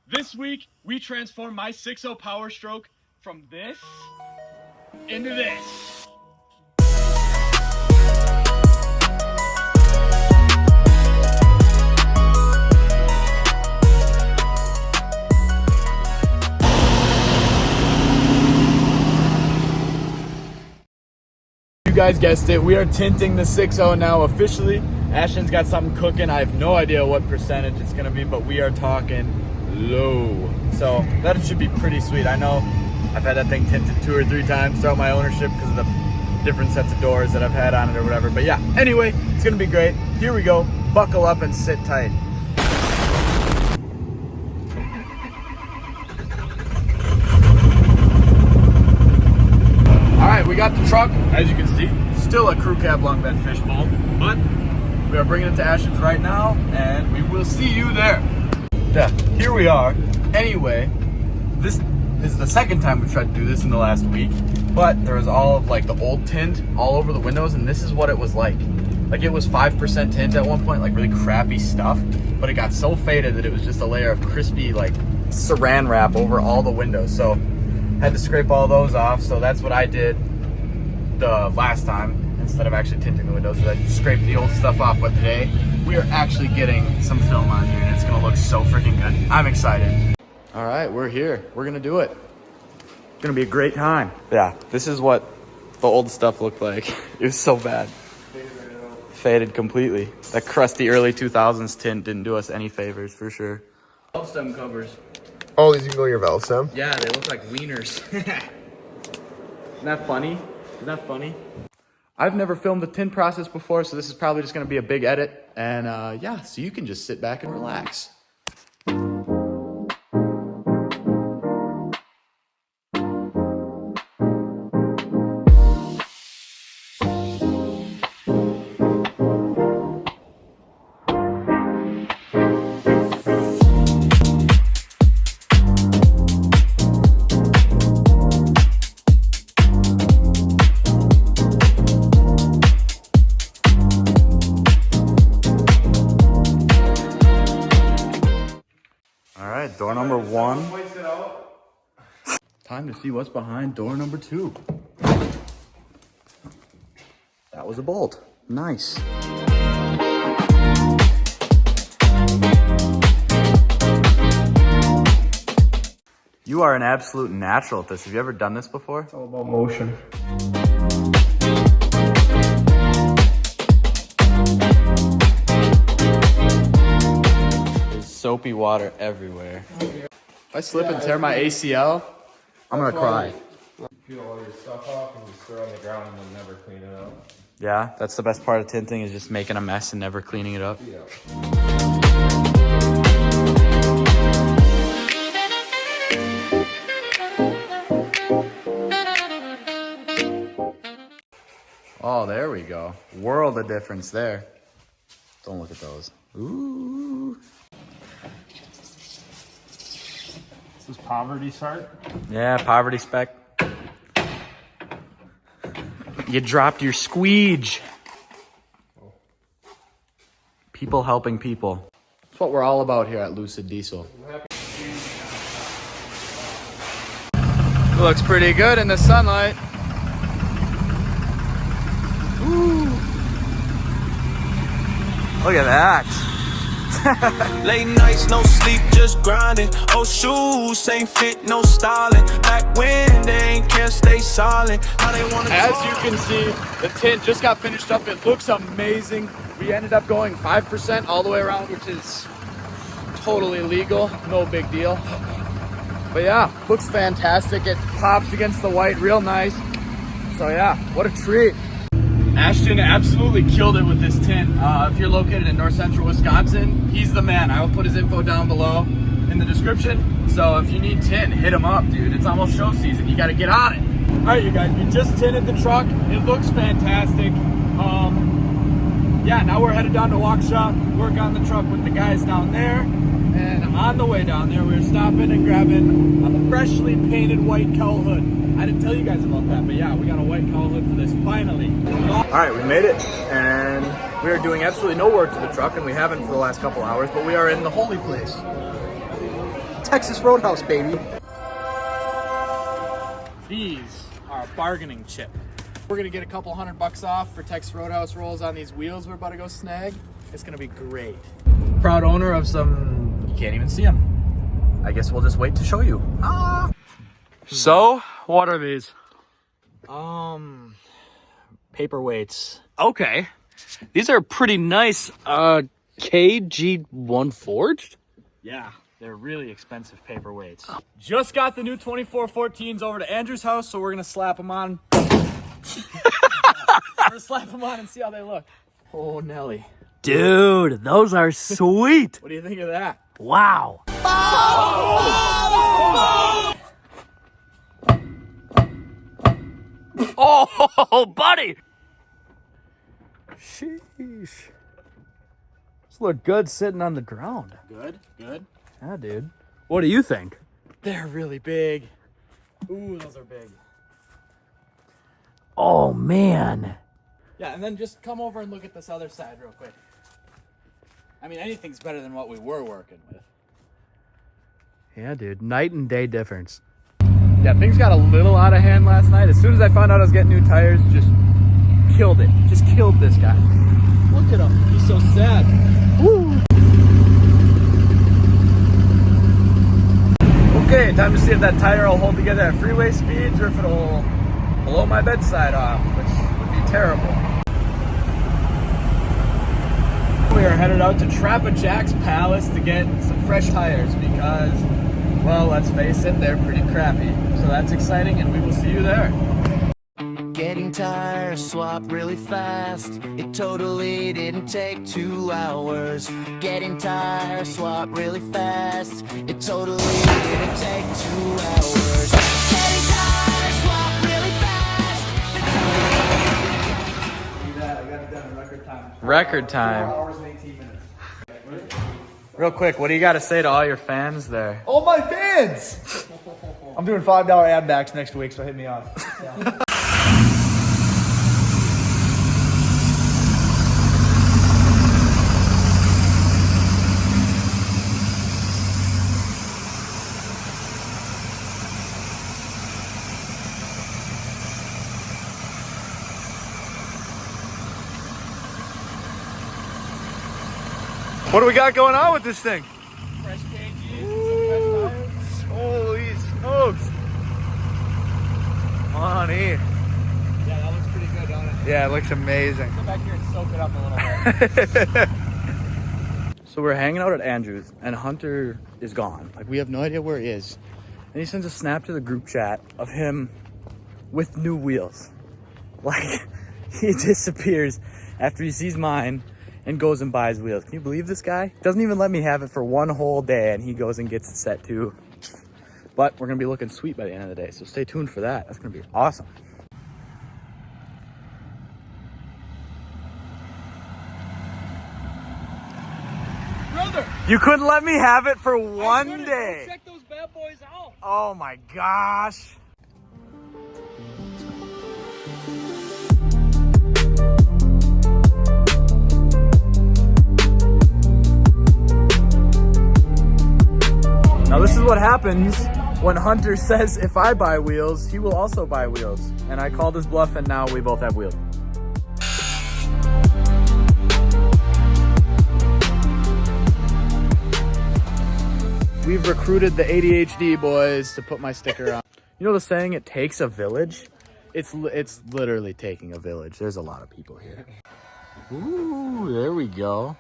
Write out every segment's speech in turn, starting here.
This week, we transformed my 6.0 Powerstroke from this into this. You guys guessed it, we are tinting the 6.0 now officially. Ashton's got something cooking. I have no idea what percentage it's gonna be, but we are talking low. So that should be pretty sweet. I know I've had that thing tinted 2 or 3 times throughout my ownership because of the different sets of doors that I've had on it or whatever. But yeah, anyway, it's gonna be great. Here we go, buckle up and sit tight. All right, we got the truck, as you can see, still a crew cab long bed fishbowl, but we are bringing it to Ashton's right now, and we will see you there. Yeah, here we are. Anyway, this is the second time we've tried to do this in the last week, but there was all of like the old tint all over the windows, and this is what it was like. Like it was 5% tint at one point, like really crappy stuff, but it got so faded that it was just a layer of crispy like saran wrap over all the windows. So had to scrape all those off, so that's what I did the last time. Instead of actually tinting the windows, I scraped the old stuff off. But today, we are actually getting some film on here, and it's gonna look so freaking good. I'm excited. All right, we're here. We're gonna do it. It's gonna be a great time. Yeah, this is what the old stuff looked like. It was so bad. Faded completely. That crusty early 2000s tint didn't do us any favors, for sure. Valve stem covers. Oh, these can go in your valve stem? Yeah, they look like wieners. Isn't that funny? Isn't that funny? I've never filmed the tint process before, so this is probably just gonna be a big edit. And yeah, so you can just sit back and relax. Door number 1. Time to see what's behind door number 2. That was a bolt. Nice. You are an absolute natural at this. Have you ever done this before? It's all about motion. Soapy water everywhere. If I slip and tear my ACL, I'm gonna cry. Peel all your stuff off and just throw it on the ground and then never clean it up. Yeah, that's the best part of tinting, is just making a mess and never cleaning it up. Yeah. Oh, there we go. World of difference there. Don't look at those. Ooh. This is poverty start. Yeah, poverty spec. You dropped your squeege. People helping people. That's what we're all about here at Lucid Diesel. Looks pretty good in the sunlight. Ooh. Look at that. Late nights, no sleep, just grinding. Oh, shoes ain't fit, no styling. Back when they ain't care, stay silent. How they wanna As you can see, the tint just got finished up. It looks amazing. We ended up going 5% all the way around, which is totally legal. No big deal. But yeah, looks fantastic. It pops against the white real nice. So yeah, what a treat. Ashton absolutely killed it with this tint. If you're located in north central Wisconsin, he's the man. I will put his info down below in the description. So if you need tint, hit him up, dude. It's almost show season. You got to get on it. All right, you guys, we just tinted the truck. It looks fantastic. Yeah, now we're headed down to walk shop, work on the truck with the guys down there. And on the way down there, we're stopping and grabbing a freshly painted white cowl hood. I didn't tell you guys about that, but yeah, we got a white cowl hood for this finally. All right, we made it, and we are doing absolutely no work to the truck, and we haven't for the last couple hours, but we are in the holy place. Texas Roadhouse, baby. These are a bargaining chip. We're gonna get a couple $100 off for Texas Roadhouse rolls on these wheels we're about to go snag. It's gonna be great. Proud owner of some, you can't even see them. I guess we'll just wait to show you. Ah. So, what are these? Paperweights. Okay. These are pretty nice. KG1 forged? Yeah, they're really expensive paperweights. Just got the new 2414s over to Andrew's house, so we're gonna slap them on. We're gonna slap them on and see how they look. Oh, Nelly. Dude, those are sweet. What do you think of that? Wow. Oh, buddy. Sheesh. These look good sitting on the ground. Good, good. Yeah, dude. What do you think? They're really big. Ooh, those are big. Oh, man. Yeah, and then just come over and look at this other side real quick. I mean, anything's better than what we were working with. Yeah, dude. Night and day difference. Yeah, things got a little out of hand last night. As soon as I found out I was getting new tires, just killed it. Just killed this guy. Look at him. He's so sad. Woo! Okay, time to see if that tire will hold together at freeway speeds or if it'll blow my bedside off, which would be terrible. We are headed out to Trappa Jack's Palace to get some fresh tires because, well, let's face it, they're pretty crappy. So that's exciting, and we will see you there. Getting tires swapped really fast. It totally didn't take 2 hours. Getting tires swapped really fast. It totally didn't take 2 hours. Getting tires swapped really fast. I got it done in record time. Record time. 4 hours and 18 minutes. Real quick, what do you got to say to all your fans there? All my fans! I'm doing $5 ad backs next week, so hit me up. What do we got going on with this thing? Fresh KGs and some fresh tires. Holy smokes. Honey. Yeah, that looks pretty good, don't it? Yeah, it looks amazing. Go back here and soak it up a little bit. So we're hanging out at Andrew's, and Hunter is gone. Like, we have no idea where he is. And he sends a snap to the group chat of him with new wheels. Like, he disappears after he sees mine and goes and buys wheels. Can you believe this guy? Doesn't even let me have it for one whole day, and he goes and gets it set too. But we're gonna be looking sweet by the end of the day, so stay tuned for that. That's gonna be awesome. Brother! You couldn't let me have it for one day. Check those bad boys out. Oh my gosh. Now this is what happens when Hunter says if I buy wheels, he will also buy wheels. And I called his bluff and now we both have wheels. We've recruited the ADHD boys to put my sticker on. You know the saying, it takes a village? It's literally taking a village. There's a lot of people here. Ooh, there we go.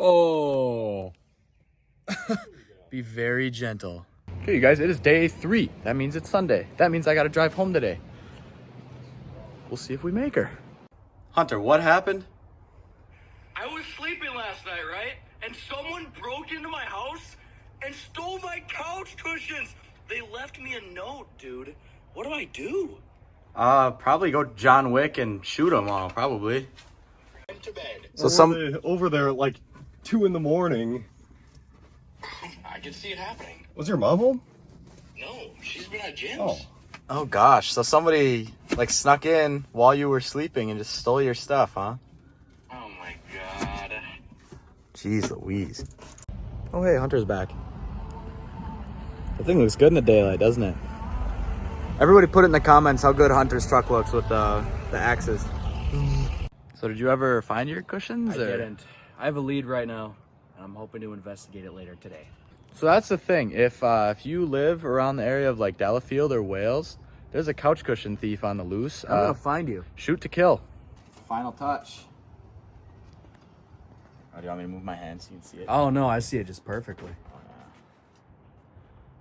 Oh. Be very gentle. Okay, you guys, it is day 3. That means it's Sunday. That means I gotta drive home today. We'll see if we make her. Hunter, what happened? I was sleeping last night, right? And someone broke into my house and stole my couch cushions. They left me a note, dude. What do I do? Probably go John Wick and shoot them all, probably. Went to bed. So over there at like 2 in the morning. I can see it happening. Was your mom home? No, she's been at gyms. Oh gosh, so somebody like snuck in while you were sleeping and just stole your stuff, huh? Oh my god. Jeez Louise. Oh, hey, Hunter's back. The thing looks good in the daylight, doesn't it? Everybody put it in the comments how good Hunter's truck looks with the axes. So did you ever find your cushions? I didn't. I have a lead right now, and I'm hoping to investigate it later today. So that's the thing. If you live around the area of like Delafield or Wales, there's a couch cushion thief on the loose. I'm gonna find you. Shoot to kill. Final touch. Oh, do you want me to move my hand so you can see it? Oh no, I see it just perfectly.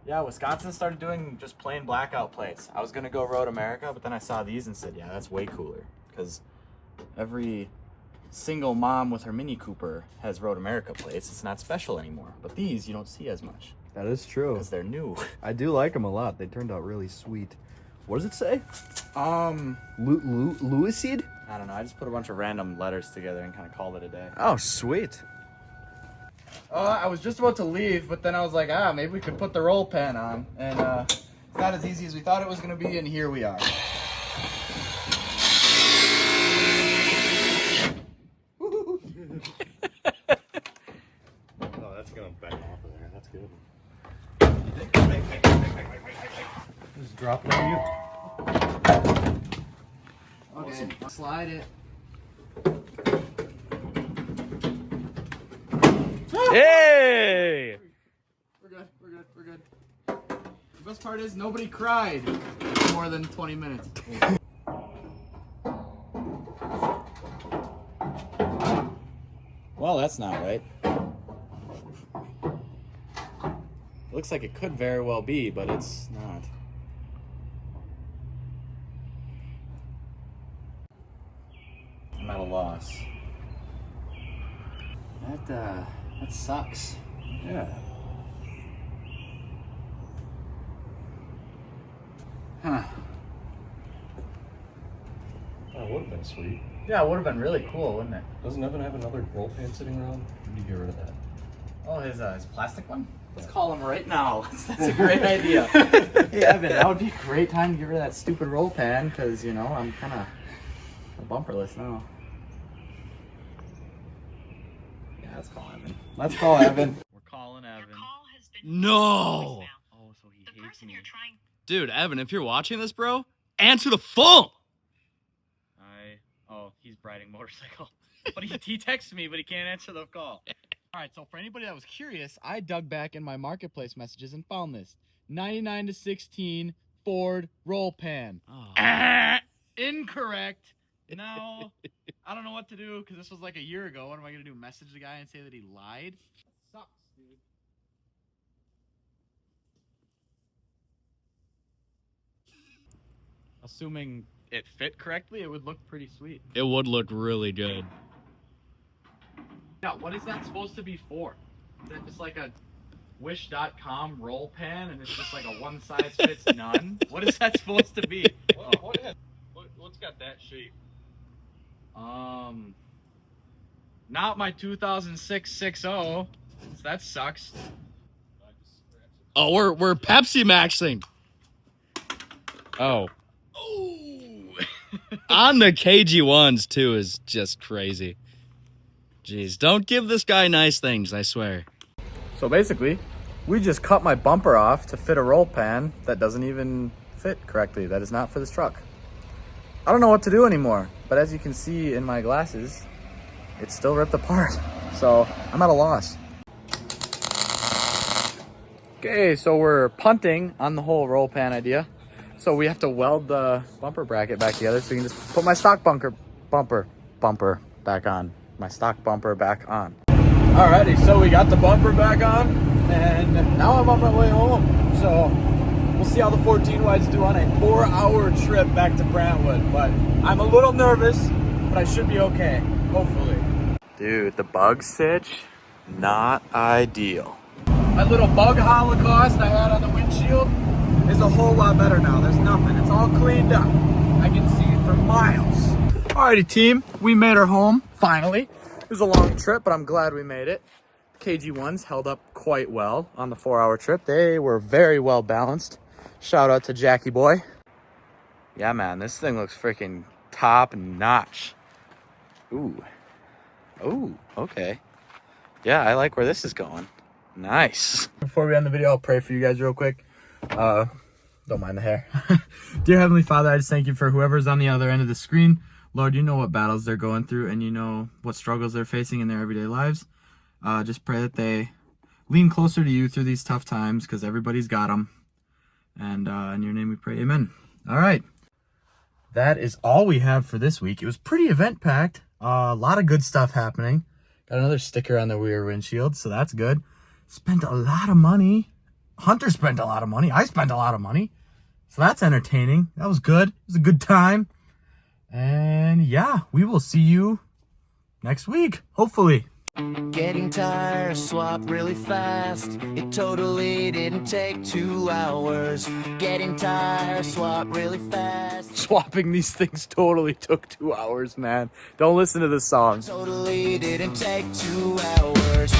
Yeah, Wisconsin started doing just plain blackout plates. I was gonna go Road America, but then I saw these and said, yeah, that's way cooler. Because every single mom with her Mini Cooper has Road America plates. It's not special anymore. But these you don't see as much That is true. because they're new. I do like them a lot. They turned out really sweet. What does it say? Lucid? I don't know. I just put a bunch of random letters together and kind of called it a day. Oh, sweet. I was just about to leave, but then I was like, maybe we could put the roll pan on. And it's not as easy as we thought it was going to be, and here we are. Oh, that's gonna back off of there. That's good. Just drop it on you. Okay, slide it. Hey! We're good. The best part is nobody cried for more than 20 minutes. Well, that's not right. Looks like it could very well be, but it's not. I'm at a loss. That sucks. Yeah. Huh. That would have been sweet. Yeah, it would have been really cool, wouldn't it? Doesn't Evan have another roll pan sitting around? Or do you get rid of that? Oh, his plastic one? Let's call him right now. That's a great idea. Hey, Evan, that would be a great time to get rid of that stupid roll pan, because, you know, I'm kind of bumperless now. Yeah, let's call Evan. Let's call Evan. We're calling Evan. No! Oh, so he hates me. Dude, Evan, if you're watching this, bro, answer the phone! Oh, he's riding motorcycle. But he texts me, but he can't answer the call. All right, so for anybody that was curious, I dug back in my marketplace messages and found this 99 to 16 Ford roll pan. Oh. Incorrect. Now I don't know what to do because this was like a year ago. What am I gonna do? Message the guy and say that he lied? That sucks, dude. Assuming it fit correctly, it would look pretty sweet. It would look really good. Yeah, what is that supposed to be for? Is that just like a wish.com roll pan and it's just like a one size fits none? What is that supposed to be? What's got that shape? Not my 2006 60. So that sucks. Oh, we're Pepsi Maxing. Oh. On the KG1s too is just crazy. Jeez, don't give this guy nice things, I swear. So basically, we just cut my bumper off to fit a roll pan that doesn't even fit correctly. That is not for this truck. I don't know what to do anymore, but as you can see in my glasses, it's still ripped apart. So I'm at a loss. Okay, so we're punting on the whole roll pan idea. So we have to weld the bumper bracket back together so we can just put my stock bumper back on. My stock bumper back on. Alrighty, so we got the bumper back on, and now I'm on my way home. So we'll see how the 14 wides do on a 4-hour trip back to Brentwood. But I'm a little nervous, but I should be okay, hopefully. Dude, the bug stitch, not ideal. My little bug holocaust I had on the windshield is a whole lot better now. There's nothing, it's all cleaned up. I can see it for miles. Alrighty team, we made her home, finally. It was a long trip, but I'm glad we made it. KG1s held up quite well on the 4-hour trip. They were very well balanced. Shout out to Jackie boy. Yeah man, this thing looks freaking top notch. Ooh, okay. Yeah, I like where this is going. Nice. Before we end the video, I'll pray for you guys real quick. Don't mind the hair. Dear Heavenly Father, I just thank you for whoever's on the other end of the screen. Lord, you know what battles they're going through, and you know what struggles they're facing in their everyday lives. Just pray that they lean closer to you through these tough times, because everybody's got them. And in your name we pray, amen. All right. That is all we have for this week. It was pretty event-packed. A lot of good stuff happening. Got another sticker on the rear windshield, so that's good. Spent a lot of money. Hunter spent a lot of money. I spent a lot of money. So that's entertaining. That was good. It was a good time. And yeah, we will see you next week, hopefully. Getting tire swap really fast. It totally didn't take 2 hours. Getting tire swap really fast. Swapping these things totally took 2 hours, man. Don't listen to this song. Totally didn't take 2 hours.